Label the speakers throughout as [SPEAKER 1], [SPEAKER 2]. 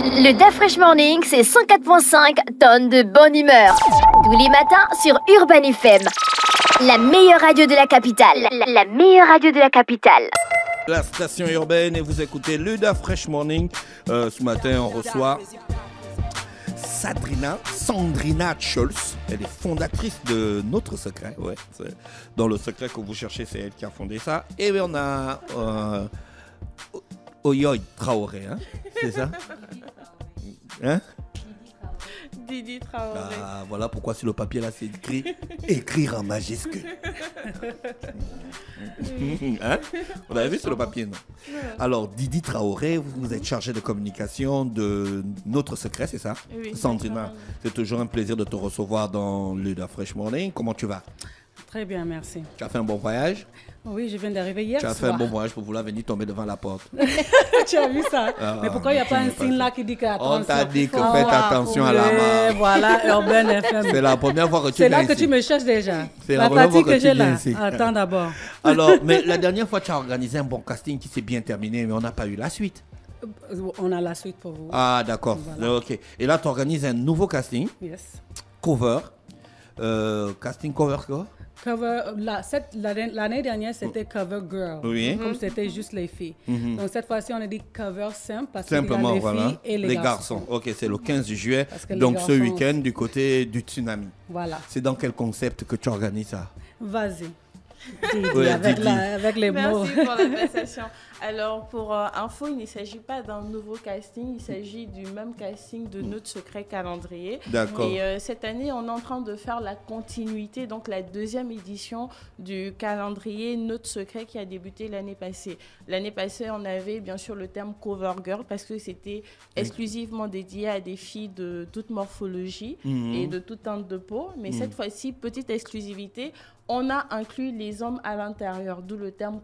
[SPEAKER 1] Le Da Fresh Morning, c'est 104.5 tonnes de bonne humeur. Tous les matins sur Urban FM. La meilleure radio de la capitale. La meilleure radio de la capitale.
[SPEAKER 2] La station urbaine et vous écoutez le Da Fresh Morning. Ce matin, on reçoit Sandrina Scholz. Elle est fondatrice de Notre Secret. Ouais, dans le secret que vous cherchez, c'est elle qui a fondé ça. Et on a Oyoy Traoré, hein, c'est ça? Hein?
[SPEAKER 3] Didi Traoré.
[SPEAKER 2] Ah, voilà pourquoi sur le papier là c'est écrit écrire en majuscule. Hein? Vous avez vu sur le papier, non? Alors Didi Traoré, vous êtes chargé de communication de Notre Secret, c'est ça?
[SPEAKER 3] Oui.
[SPEAKER 2] Sandrina, c'est toujours un plaisir de te recevoir dans le Da Fresh Morning. Comment tu vas?
[SPEAKER 4] Très bien, merci.
[SPEAKER 2] Tu as fait un bon voyage?
[SPEAKER 4] Oui, je viens d'arriver hier
[SPEAKER 2] Tu as fait
[SPEAKER 4] soir.
[SPEAKER 2] un bon voyage pour vouloir venir tomber devant la porte.
[SPEAKER 4] Tu as vu ça? Mais pourquoi il n'y a pas un
[SPEAKER 2] pas
[SPEAKER 4] signe
[SPEAKER 2] ça.
[SPEAKER 4] là qui dit qu'attention?
[SPEAKER 2] On t'a dit que faites attention à la main.
[SPEAKER 4] Voilà, Urban FM.
[SPEAKER 2] C'est la première fois que tu
[SPEAKER 4] C'est
[SPEAKER 2] viens
[SPEAKER 4] là que
[SPEAKER 2] ici.
[SPEAKER 4] tu me cherches déjà.
[SPEAKER 2] C'est
[SPEAKER 4] La
[SPEAKER 2] la première fois
[SPEAKER 4] fatigue
[SPEAKER 2] que
[SPEAKER 4] que
[SPEAKER 2] tu
[SPEAKER 4] j'ai
[SPEAKER 2] viens
[SPEAKER 4] là.
[SPEAKER 2] ici.
[SPEAKER 4] Attends d'abord.
[SPEAKER 2] Alors, mais la dernière fois, tu as organisé un bon casting qui s'est bien terminé, mais on n'a pas eu la suite.
[SPEAKER 4] On a la suite pour vous.
[SPEAKER 2] Ah, d'accord.
[SPEAKER 4] Voilà.
[SPEAKER 2] Ok. Et là, tu organises un nouveau casting,
[SPEAKER 4] Yes.
[SPEAKER 2] cover. Casting cover quoi?
[SPEAKER 4] Cover, l'année dernière, c'était Cover Girl.
[SPEAKER 2] Oui.
[SPEAKER 4] Comme c'était juste les filles. Donc cette fois-ci, on a dit Cover simple parce qu'il y a
[SPEAKER 2] Simplement,
[SPEAKER 4] les
[SPEAKER 2] voilà.
[SPEAKER 4] filles et les garçons.
[SPEAKER 2] Ok, c'est le 15 juillet.
[SPEAKER 4] Parce que les
[SPEAKER 2] Donc, ce
[SPEAKER 4] garçons
[SPEAKER 2] week-end,
[SPEAKER 4] aussi.
[SPEAKER 2] du côté du tsunami.
[SPEAKER 4] Voilà.
[SPEAKER 2] C'est dans quel concept que tu organises ça?
[SPEAKER 4] Vas-y. Didi,
[SPEAKER 2] Ouais,
[SPEAKER 4] avec,
[SPEAKER 2] Didi.
[SPEAKER 4] avec les mots.
[SPEAKER 3] Merci pour la passation. Alors, pour info, il ne s'agit pas d'un nouveau casting, il s'agit du même casting de Notre Secret calendrier.
[SPEAKER 2] D'accord.
[SPEAKER 3] Et cette année, on est en train de faire la continuité, donc la deuxième édition du calendrier Notre Secret qui a débuté l'année passée. L'année passée, on avait bien sûr le terme Cover Girl parce que c'était exclusivement dédié à des filles de toute morphologie et de toute teinte de peau. Mais cette fois-ci, petite exclusivité, on a inclus les hommes à l'intérieur, d'où le terme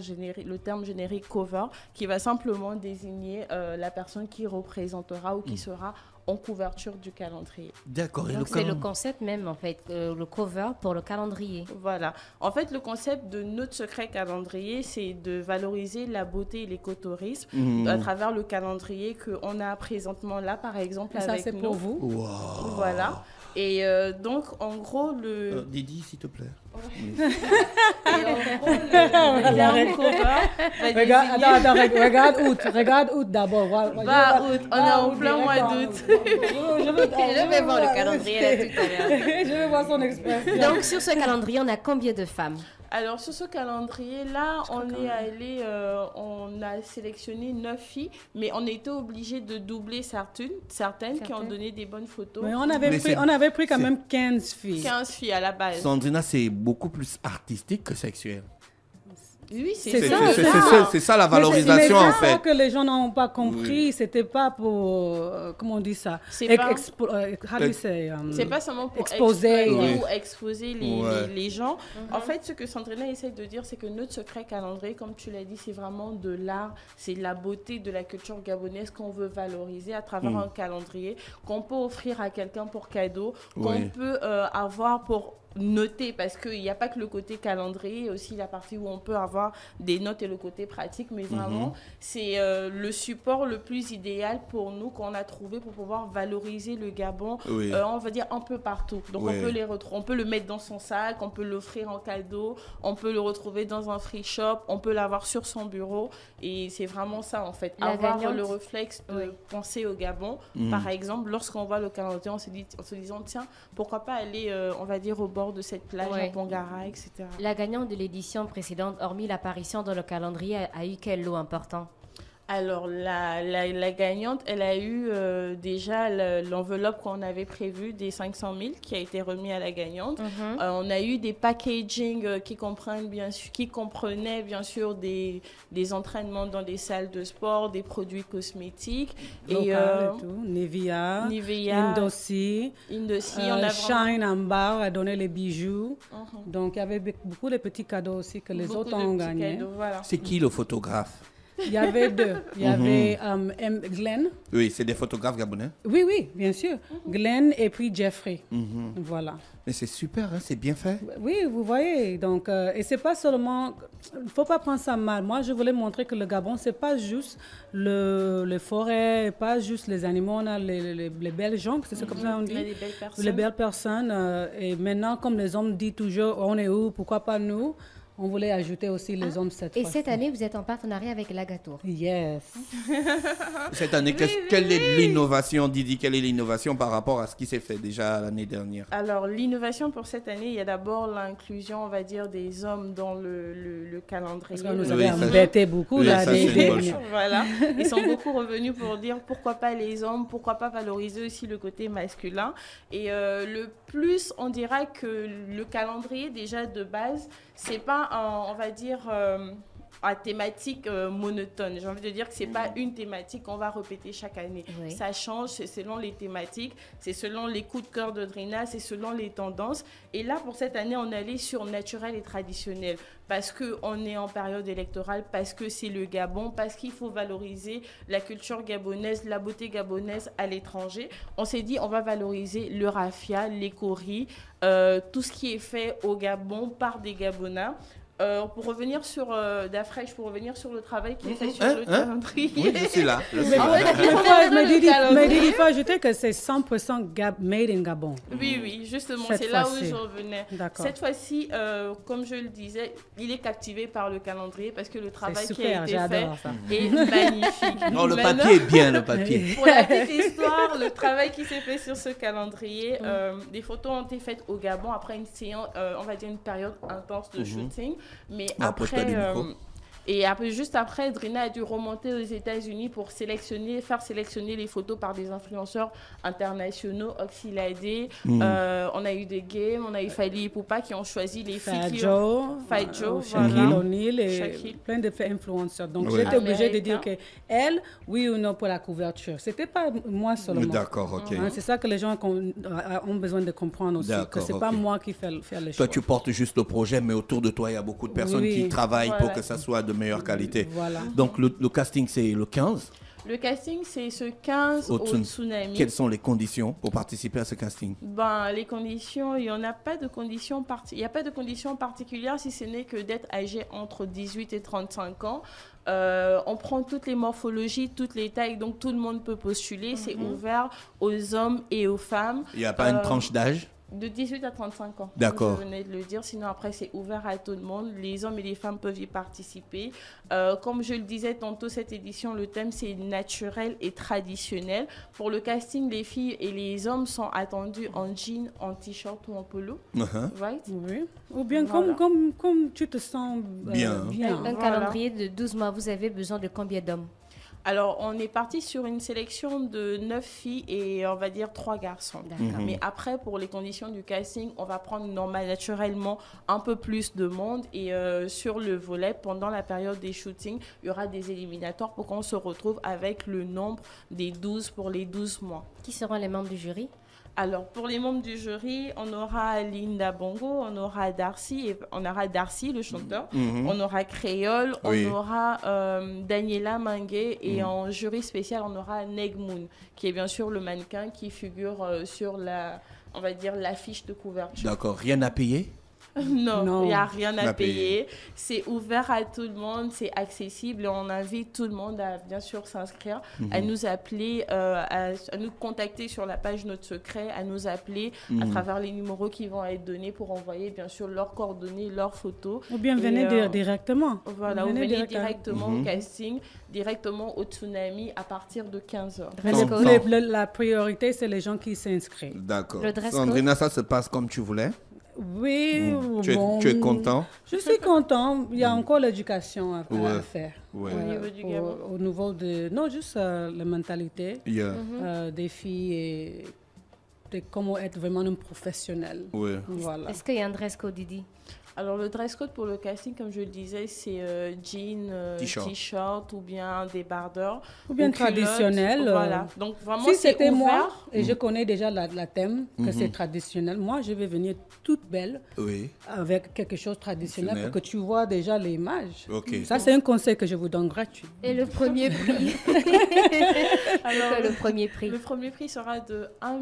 [SPEAKER 3] générique cover, qui va simplement désigner la personne qui représentera ou qui sera en couverture du calendrier.
[SPEAKER 2] D'accord. Et
[SPEAKER 5] Donc c'est le concept même en fait, le cover pour le calendrier.
[SPEAKER 3] Voilà. En fait, le concept de Notre Secret calendrier, c'est de valoriser la beauté et l'écotourisme à travers le calendrier qu'on a présentement là, par exemple,
[SPEAKER 4] Ça,
[SPEAKER 3] avec
[SPEAKER 4] c'est
[SPEAKER 3] nous.
[SPEAKER 4] pour vous.
[SPEAKER 2] Wow.
[SPEAKER 3] Voilà. Et donc, en gros,
[SPEAKER 2] Didi, s'il te plaît.
[SPEAKER 3] le cover va
[SPEAKER 4] Regarde août d'abord.
[SPEAKER 3] Va août, on est en plein mois d'août.
[SPEAKER 5] Je vais voir le calendrier là tout à l'heure.
[SPEAKER 4] Je vais voir son expression.
[SPEAKER 5] Donc sur ce calendrier, on a combien de femmes?
[SPEAKER 3] Alors, sur ce calendrier-là, on a sélectionné 9 filles, mais on était obligé de doubler certaines qui ont donné des bonnes photos.
[SPEAKER 4] Mais
[SPEAKER 2] Mais
[SPEAKER 4] on avait pris quand même 15 filles.
[SPEAKER 3] 15 filles à la base.
[SPEAKER 2] Sandrina, c'est beaucoup plus artistique que sexuel.
[SPEAKER 3] Oui,
[SPEAKER 4] C'est ça, c'est ça.
[SPEAKER 2] C'est ça la
[SPEAKER 4] Mais
[SPEAKER 2] valorisation
[SPEAKER 4] c'est
[SPEAKER 2] en
[SPEAKER 4] ça
[SPEAKER 2] fait.
[SPEAKER 4] que les gens n'ont pas compris. C'était pas pour, comment on dit ça?
[SPEAKER 3] C'est pas-
[SPEAKER 4] How do you say?
[SPEAKER 3] C'est pas seulement pour
[SPEAKER 4] Exposer,
[SPEAKER 3] exploiter
[SPEAKER 2] oui.
[SPEAKER 3] ou exposer
[SPEAKER 2] Ouais.
[SPEAKER 3] les gens. En fait, ce que Sandrina essaie de dire, c'est que Notre Secret calendrier, comme tu l'as dit, c'est vraiment de l'art, c'est de la beauté de la culture gabonaise qu'on veut valoriser à travers un calendrier qu'on peut offrir à quelqu'un pour cadeau, qu'on
[SPEAKER 2] Oui.
[SPEAKER 3] peut avoir pour noter, parce qu'il n'y a pas que le côté calendrier, il y a aussi la partie où on peut avoir des notes et le côté pratique, mais vraiment, c'est le support le plus idéal pour nous qu'on a trouvé pour pouvoir valoriser le Gabon,
[SPEAKER 2] Oui.
[SPEAKER 3] on va dire un peu partout. Donc
[SPEAKER 2] Oui.
[SPEAKER 3] on peut on peut le mettre dans son sac, on peut l'offrir en cadeau, on peut le retrouver dans un free shop, on peut l'avoir sur son bureau, et c'est vraiment ça en fait,
[SPEAKER 5] La
[SPEAKER 3] avoir
[SPEAKER 5] gagnante.
[SPEAKER 3] le réflexe de
[SPEAKER 5] Oui.
[SPEAKER 3] penser au Gabon. Par exemple, lorsqu'on voit le calendrier, on se disant tiens, pourquoi pas aller, on va dire, au bord de cette plage
[SPEAKER 5] Ouais.
[SPEAKER 3] à Pongara, etc.
[SPEAKER 5] La gagnante de l'édition précédente, hormis l'apparition dans le calendrier, a eu quel lot important?
[SPEAKER 3] Alors, la gagnante, elle a eu déjà l'enveloppe qu'on avait prévue des 500 000 qui a été remis à la gagnante. On a eu des packaging qui comprenaient bien sûr des entraînements dans des salles de sport, des produits cosmétiques.
[SPEAKER 4] Local et tout. Nivea, Indosi,
[SPEAKER 3] Indosi, on a
[SPEAKER 4] Shine Ambar a donné les bijoux. Donc, il y avait beaucoup de petits cadeaux aussi que les
[SPEAKER 3] beaucoup
[SPEAKER 4] autres
[SPEAKER 3] de
[SPEAKER 4] ont
[SPEAKER 3] petits
[SPEAKER 4] gagnés.
[SPEAKER 3] cadeaux, voilà.
[SPEAKER 2] C'est qui le photographe?
[SPEAKER 4] Il y avait deux. Il y avait Glenn.
[SPEAKER 2] Oui, c'est des photographes gabonais.
[SPEAKER 4] Oui, oui, bien sûr. Glenn et puis Jeffrey. Voilà.
[SPEAKER 2] Mais c'est super, hein, c'est bien fait.
[SPEAKER 4] Oui, vous voyez. Donc, et c'est pas seulement. Il ne faut pas prendre ça mal. Moi, je voulais montrer que le Gabon, c'est pas juste les forêts, pas juste les animaux, on a les belles gens, c'est comme ça on dit.
[SPEAKER 3] Les belles personnes.
[SPEAKER 4] Les belles personnes. Et maintenant, comme les hommes disent toujours, on est où, pourquoi pas nous? On voulait ajouter aussi les hommes cette fois.
[SPEAKER 5] Et cette année, vous êtes en partenariat avec l'Agatour.
[SPEAKER 4] Yes.
[SPEAKER 2] Cette année, quelle est l'innovation, Didi? Quelle est l'innovation par rapport à ce qui s'est fait déjà l'année dernière?
[SPEAKER 3] Alors, l'innovation pour cette année, il y a d'abord l'inclusion, on va dire, des hommes dans le calendrier.
[SPEAKER 4] Parce qu'on nous
[SPEAKER 2] Oui,
[SPEAKER 4] avait
[SPEAKER 2] ça-
[SPEAKER 4] embêté beaucoup.
[SPEAKER 2] oui,
[SPEAKER 4] là,
[SPEAKER 2] ça, c'est une bonne chose.
[SPEAKER 3] Voilà, ils sont beaucoup revenus pour dire pourquoi pas les hommes, pourquoi pas valoriser aussi le côté masculin. Et le plus, on dira que le calendrier déjà de base, c'est pas, on va dire, à thématique monotone. J'ai envie de dire que c'est pas une thématique qu'on va répéter chaque année.
[SPEAKER 5] Oui.
[SPEAKER 3] Ça change, c'est selon les thématiques, c'est selon les coups de cœur de Drina, c'est selon les tendances. Et là, pour cette année, on est allé sur naturel et traditionnel parce qu'on est en période électorale, parce que c'est le Gabon, parce qu'il faut valoriser la culture gabonaise, la beauté gabonaise à l'étranger. On s'est dit, on va valoriser le raffia, les coris, tout ce qui est fait au Gabon par des Gabonais. Pour revenir sur Dafresh, pour revenir sur le travail qui est fait sur le calendrier.
[SPEAKER 2] Oui, je suis là. Je suis
[SPEAKER 4] Mais
[SPEAKER 2] là.
[SPEAKER 4] il faut ajouter que c'est 100% made in Gabon.
[SPEAKER 3] Oui, oui, justement,
[SPEAKER 4] Cette
[SPEAKER 3] c'est là où
[SPEAKER 4] fois-ci.
[SPEAKER 3] je revenais.
[SPEAKER 4] D'accord.
[SPEAKER 3] Cette fois-ci, comme je le disais, il est captivé par le calendrier parce que le travail
[SPEAKER 4] C'est
[SPEAKER 3] qui a
[SPEAKER 4] super,
[SPEAKER 3] été fait
[SPEAKER 4] j'adore ça.
[SPEAKER 3] est magnifique.
[SPEAKER 2] Non, le
[SPEAKER 3] Maintenant,
[SPEAKER 2] papier est bien, le papier.
[SPEAKER 3] pour la petite histoire, le travail qui s'est fait sur ce calendrier, des photos ont été faites au Gabon après une séance, on va dire une période intense de shooting. Mais
[SPEAKER 2] Approche-toi du micro.
[SPEAKER 3] et après, juste après, Drina a dû remonter aux États-Unis pour faire sélectionner les photos par des influenceurs internationaux, Oxyladé. On a eu des games, on a eu Fali et Poupa qui ont choisi les filles. Fat Joe,
[SPEAKER 4] Shaquille
[SPEAKER 3] voilà.
[SPEAKER 4] O'Neal et
[SPEAKER 3] Shaquille.
[SPEAKER 4] plein de influenceurs. Donc
[SPEAKER 2] Oui.
[SPEAKER 4] j'étais obligée de dire
[SPEAKER 3] Américain.
[SPEAKER 4] que elle, oui ou non pour la couverture. C'était pas moi seulement.
[SPEAKER 2] D'accord, ok.
[SPEAKER 4] Hein, c'est ça que les gens ont besoin de comprendre aussi, que
[SPEAKER 2] D'accord,
[SPEAKER 4] c'est pas
[SPEAKER 2] ok.
[SPEAKER 4] moi qui fais les
[SPEAKER 2] Toi,
[SPEAKER 4] choix.
[SPEAKER 2] tu portes juste le projet, mais autour de toi, il y a beaucoup de personnes
[SPEAKER 4] Oui.
[SPEAKER 2] qui travaillent pour
[SPEAKER 3] Voilà.
[SPEAKER 2] que ça soit de meilleure qualité.
[SPEAKER 4] Voilà.
[SPEAKER 2] Donc, le casting, c'est le 15.
[SPEAKER 3] Le casting, c'est ce 15 au Tsunami.
[SPEAKER 2] Quelles sont les conditions pour participer à ce casting?
[SPEAKER 3] Ben, les conditions, il n'y a pas de conditions particulières si ce n'est que d'être âgé entre 18 et 35 ans. On prend toutes les morphologies, toutes les tailles, donc tout le monde peut postuler. C'est ouvert aux hommes et aux femmes.
[SPEAKER 2] Il n'y a pas une tranche d'âge?
[SPEAKER 3] De 18 à 35 ans.
[SPEAKER 2] D'accord.
[SPEAKER 3] Je venais de le dire. Sinon, après, c'est ouvert à tout le monde. Les hommes et les femmes peuvent y participer. Comme je le disais tantôt, cette édition, le thème, c'est naturel et traditionnel. Pour le casting, les filles et les hommes sont attendus en jean, en t-shirt ou en polo. Right?
[SPEAKER 4] Oui. Ou bien
[SPEAKER 3] Voilà.
[SPEAKER 4] comme tu te sens
[SPEAKER 2] Bien.
[SPEAKER 4] bien.
[SPEAKER 5] Un calendrier de 12 mois, vous avez besoin de combien d'hommes?
[SPEAKER 3] Alors, on est parti sur une sélection de 9 filles et on va dire 3 garçons.
[SPEAKER 5] D'accord.
[SPEAKER 3] Mais après, pour les conditions du casting, on va prendre naturellement un peu plus de monde. Et sur le volet, pendant la période des shootings, il y aura des éliminatoires pour qu'on se retrouve avec le nombre des 12 pour les 12 mois.
[SPEAKER 5] Qui seront les membres du jury?
[SPEAKER 3] Alors, pour les membres du jury, on aura Linda Bongo, on aura Darcy, le chanteur, on aura Créole,
[SPEAKER 2] Oui.
[SPEAKER 3] on aura Daniela Mangué et en jury spécial, on aura Negmoon, qui est bien sûr le mannequin qui figure sur on va dire, l'affiche de couverture.
[SPEAKER 2] D'accord. Rien à payer?
[SPEAKER 3] Non, il n'y a rien à
[SPEAKER 2] À payer.
[SPEAKER 3] payer. C'est ouvert à tout le monde, c'est accessible et on invite tout le monde à bien sûr s'inscrire, à nous appeler, à nous contacter sur la page Notre Secret, à nous appeler à travers les numéros qui vont être donnés pour envoyer bien sûr leurs coordonnées, leurs photos.
[SPEAKER 4] Ou bien
[SPEAKER 3] Et,
[SPEAKER 4] venez directement.
[SPEAKER 3] Voilà, ou venez directement au casting, directement au Tsunami à partir de 15h.
[SPEAKER 5] Dress code.
[SPEAKER 4] La priorité, c'est les gens qui s'inscrivent.
[SPEAKER 2] D'accord.
[SPEAKER 5] Le dress
[SPEAKER 2] Sandrina, ça se passe comme tu voulais?
[SPEAKER 4] Oui, bon,
[SPEAKER 2] Tu es content?
[SPEAKER 4] Je suis content. Il y a encore l'éducation à faire.
[SPEAKER 2] Ouais.
[SPEAKER 3] Au niveau du Gabon.
[SPEAKER 4] Au niveau de... Non, juste la mentalité
[SPEAKER 2] Yeah.
[SPEAKER 4] des filles et de comment être vraiment un professionnel.
[SPEAKER 2] Ouais.
[SPEAKER 4] Voilà.
[SPEAKER 5] Est-ce qu'il y a un dress code, Didi?
[SPEAKER 3] Alors, le dress code pour le casting, comme je le disais, c'est jean, t-shirt ou bien débardeur.
[SPEAKER 4] Ou bien traditionnel.
[SPEAKER 3] Voilà. Donc, vraiment,
[SPEAKER 4] si
[SPEAKER 3] c'est
[SPEAKER 4] c'était
[SPEAKER 3] ouvert.
[SPEAKER 4] moi, et je connais déjà la thème, que c'est traditionnel, moi, je vais venir toute belle, avec quelque chose de traditionnel, pour que tu vois déjà l'image. Ça, c'est un conseil que je vous donne gratuit.
[SPEAKER 5] Et le premier prix
[SPEAKER 3] Alors,
[SPEAKER 5] le premier prix.
[SPEAKER 3] Le premier prix sera de 1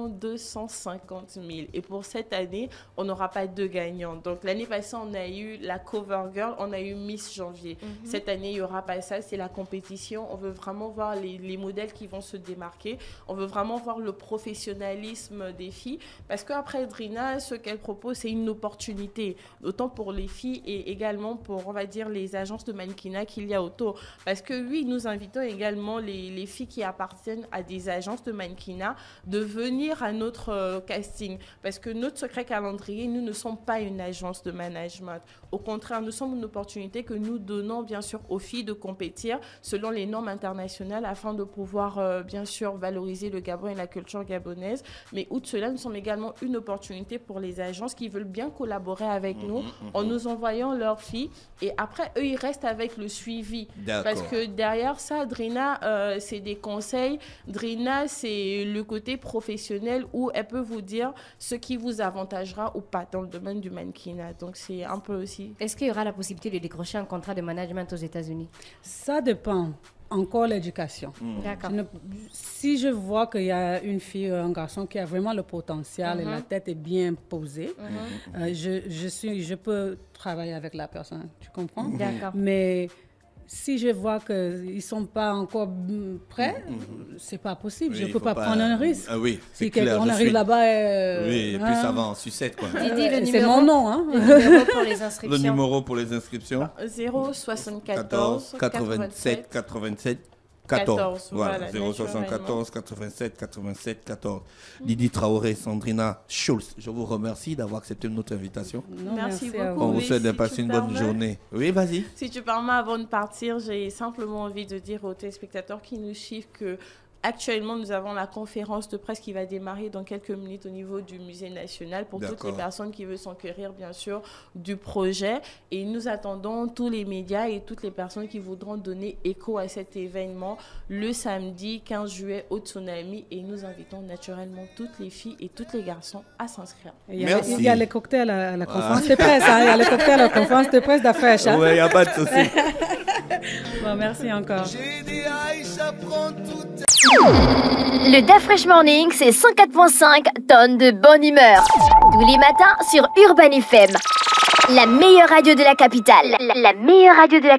[SPEAKER 3] 250 000. Et pour cette année, on n'aura pas deux gagnants. Donc, l'année passée, on a eu la Cover Girl, on a eu Miss Janvier. Cette année, il n'y aura pas ça, c'est la compétition. On veut vraiment voir les modèles qui vont se démarquer. On veut vraiment voir le professionnalisme des filles. Parce qu'après Drina, ce qu'elle propose, c'est une opportunité. Autant pour les filles et également pour, on va dire, les agences de mannequinat qu'il y a autour. Parce que oui, nous invitons également les filles qui appartiennent à des agences de mannequinat de venir à notre casting. Parce que notre secret calendrier, nous ne sommes pas une agence de management. Au contraire, nous sommes une opportunité que nous donnons bien sûr aux filles de compétir selon les normes internationales afin de pouvoir bien sûr valoriser le Gabon et la culture gabonaise. Mais outre cela, nous sommes également une opportunité pour les agences qui veulent bien collaborer avec nous en nous envoyant leurs filles. Et après, eux, ils restent avec le suivi. Parce que derrière ça, Drina, c'est des conseils. Drina, c'est le côté professionnel où elle peut vous dire ce qui vous avantagera ou pas dans le domaine du mannequinat. Donc, c'est un peu aussi...
[SPEAKER 5] Est-ce qu'il y aura la possibilité de décrocher un contrat de management aux États-Unis?
[SPEAKER 4] Ça dépend. Encore l'éducation.
[SPEAKER 5] D'accord.
[SPEAKER 4] Si je vois qu'il y a une fille ou un garçon qui a vraiment le potentiel et la tête est bien posée, je peux travailler avec la personne. Tu comprends?
[SPEAKER 5] D'accord.
[SPEAKER 4] Mais si je vois qu'ils ne sont pas encore prêts, c'est pas possible. Je ne peux pas prendre un risque.
[SPEAKER 2] Ah oui,
[SPEAKER 4] si on arrive là-bas...
[SPEAKER 2] oui, et puis ça va en sucette, quoi.
[SPEAKER 4] C'est mon nom, hein.
[SPEAKER 5] Le numéro pour les inscriptions.
[SPEAKER 2] Le numéro pour les inscriptions
[SPEAKER 3] 074
[SPEAKER 2] 87 87 14. Voilà,
[SPEAKER 3] naturellement.
[SPEAKER 2] 074 87 87 14. Didi Traoré, Sandrina Schulz, je vous remercie d'avoir accepté notre invitation.
[SPEAKER 4] Non,
[SPEAKER 3] Merci
[SPEAKER 4] à
[SPEAKER 3] beaucoup.
[SPEAKER 2] On vous
[SPEAKER 3] Oui,
[SPEAKER 2] souhaite de
[SPEAKER 3] si
[SPEAKER 2] passer
[SPEAKER 3] tu
[SPEAKER 2] une bonne
[SPEAKER 3] permets.
[SPEAKER 2] journée. Oui, vas-y.
[SPEAKER 3] Si tu permets, avant de partir, j'ai simplement envie de dire aux téléspectateurs qui nous suivent que actuellement, nous avons la conférence de presse qui va démarrer dans quelques minutes au niveau du Musée national pour toutes les personnes qui veulent s'enquérir, bien sûr, du projet. Et nous attendons tous les médias et toutes les personnes qui voudront donner écho à cet événement le samedi 15 juillet au Tsunami. Et nous invitons naturellement toutes les filles et tous les garçons à s'inscrire.
[SPEAKER 2] Merci.
[SPEAKER 4] Il y a les cocktails à la conférence de presse. Il y a les cocktails à la conférence de presse d'affaires.
[SPEAKER 2] Oui, il n'y a pas de souci.
[SPEAKER 4] Bon, merci encore.
[SPEAKER 1] Le DAF Fresh Morning, c'est 104.5 tonnes de bonne humeur. Tous les matins sur Urban FM. La meilleure radio de la capitale. La meilleure radio de la capitale.